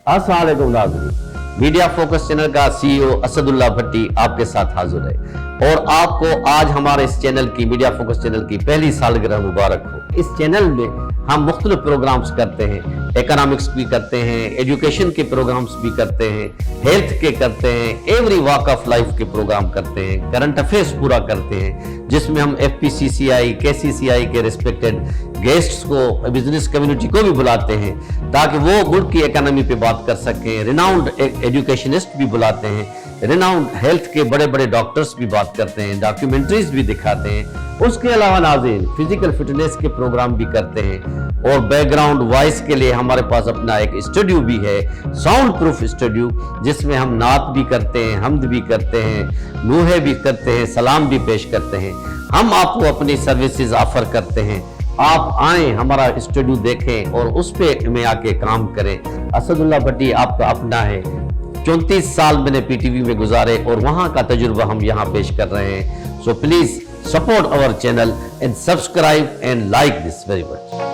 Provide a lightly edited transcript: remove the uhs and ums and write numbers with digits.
अस्सलाम वालेकुम नाज़रीन, मीडिया फोकस चैनल का CEO असदुल्ला भट्टी आपके साथ हाजिर है और आपको आज हमारे इस चैनल की मीडिया फोकस चैनल की पहली सालगिरह मुबारक हो। इस चैनल में हम मुख्तलिफ प्रोग्राम्स करते हैं, इकोनॉमिक्स भी करते हैं, एजुकेशन के प्रोग्राम्स भी करते हैं, हेल्थ के करते हैं, एवरी वॉक ऑफ लाइफ के प्रोग्राम करते हैं, करंट अफेयर्स पूरा करते हैं, जिसमें हम FPCCI, KCCI के रिस्पेक्टेड गेस्ट्स को, बिजनेस कम्युनिटी को भी बुलाते हैं ताकि वो मुल्क की इकोनॉमी पे बात कर सकें। रिनाउंड एजुकेशनिस्ट भी बुलाते हैं, रिनाउंड हेल्थ के बड़े बड़े डॉक्टर्स भी बात करते हैं, डॉक्यूमेंट्रीज भी दिखाते हैं। उसके अलावा नाज़रीन फिजिकल फिटनेस के प्रोग्राम भी करते हैं और बैकग्राउंड वॉइस के लिए हमारे पास अपना एक स्टूडियो भी है, साउंड प्रूफ स्टूडियो, जिसमें हम नात भी करते हैं, हम्द भी करते हैं, नूहे भी करते हैं, सलाम भी पेश करते हैं। हम आपको अपनी सर्विसेज ऑफर करते हैं, आप आएँ, हमारा स्टूडियो देखें और उस पे में आके काम करें। असदुल्ला भट्टी आपका अपना है, 34 साल मैंने PTV में गुजारे और वहाँ का तजुर्बा हम यहाँ पेश कर रहे हैं। So please support our channel and subscribe and like this very much.